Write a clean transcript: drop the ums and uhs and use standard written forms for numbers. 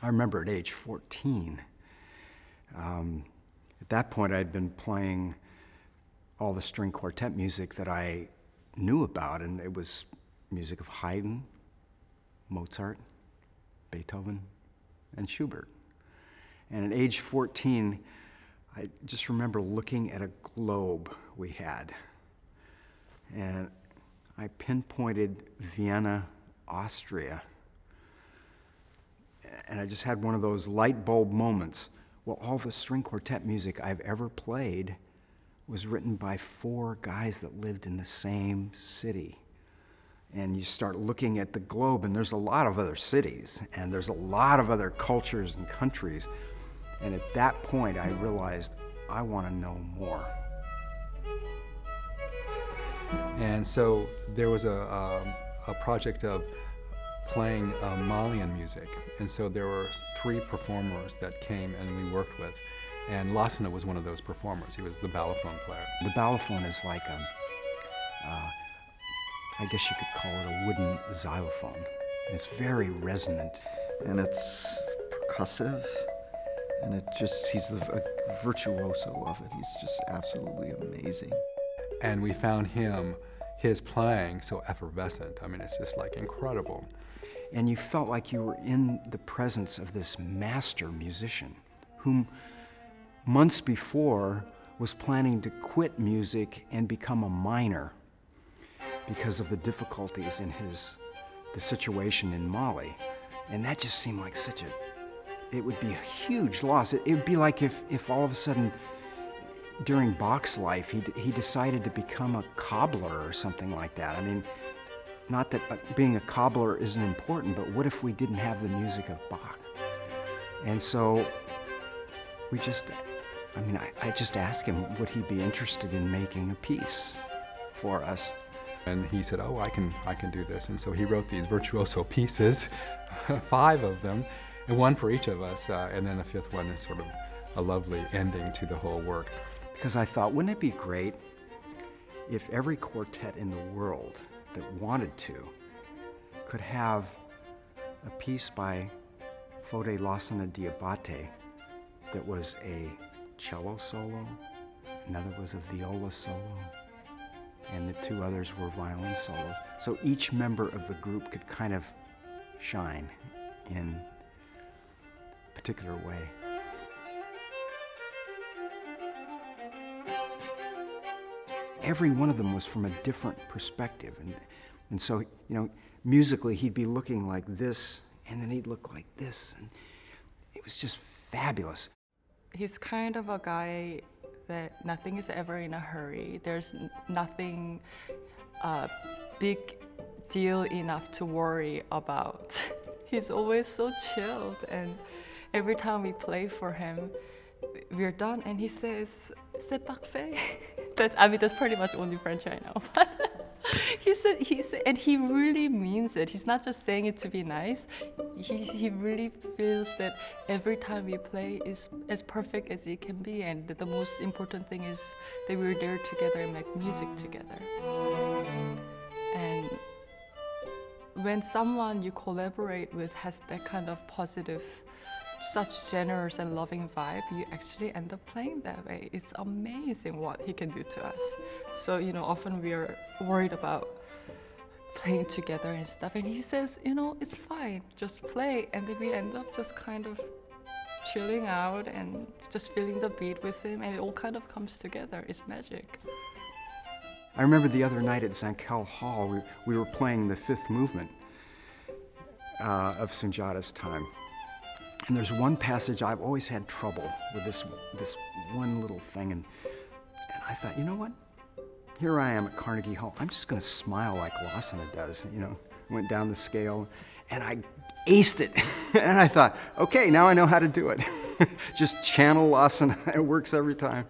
I remember at age 14, at that point I'd been playing all the string quartet music that I knew about, and it was music of Haydn, Mozart, Beethoven, and Schubert. And at age 14, I just remember looking at a globe we had, and I pinpointed Vienna, Austria. And I just had one of those light bulb moments. Well, all the string quartet music I've ever played was written by 4 guys that lived in the same city. And you start looking at the globe, and there's a lot of other cities, and there's a lot of other cultures and countries. And at that point, I realized I want to know more. And so there was a project of playing Malian music. And so there were 3 performers that came and we worked with. And Lassana was one of those performers. He was the balafon player. The balafon is like I guess you could call it a wooden xylophone. It's very resonant. And it's percussive, and he's the virtuoso of it. He's just absolutely amazing. And we found his playing so effervescent. I mean, it's just like incredible. And you felt like you were in the presence of this master musician whom months before was planning to quit music and become a miner because of the difficulties in the situation in Mali. And that just seemed like it would be a huge loss. It would be like if all of a sudden during Bach's life he decided to become a cobbler or something like that. I mean, not that being a cobbler isn't important, but what if we didn't have the music of Bach? And so I just asked him, would he be interested in making a piece for us? And he said, oh, I can do this. And so he wrote these virtuoso pieces, 5 of them, and 1 for each of us. And then the 5th one is sort of a lovely ending to the whole work. Because I thought, wouldn't it be great if every quartet in the world that wanted to could have a piece by Fodé Lassana Diabaté that was a cello solo, another was a viola solo, and the 2 others were violin solos. So each member of the group could kind of shine in a particular way. Every one of them was from a different perspective. And so, musically he'd be looking like this, and then he'd look like this, and it was just fabulous. He's kind of a guy that nothing is ever in a hurry. There's nothing big deal enough to worry about. He's always so chilled, and every time we play for him, we're done, and he says, "C'est parfait." That's pretty much only French I know. But he said, and he really means it. He's not just saying it to be nice. He really feels that every time we play is as perfect as it can be, and that the most important thing is that we're there together and make music together. And when someone you collaborate with has that kind of positive, such generous and loving vibe, you actually end up playing that way. It's amazing what he can do to us. So, often we are worried about playing together and stuff, and he says, it's fine, just play. And then we end up just kind of chilling out and just feeling the beat with him, and it all kind of comes together. It's magic. I remember the other night at Carnegie Hall, we were playing the 5th movement of Sunjata's time. And there's one passage I've always had trouble with, this one little thing, and I thought, you know what? Here I am at Carnegie Hall. I'm just going to smile like Lassana does. Went down the scale, and I aced it. And I thought, okay, now I know how to do it. Just channel Lassana. It works every time.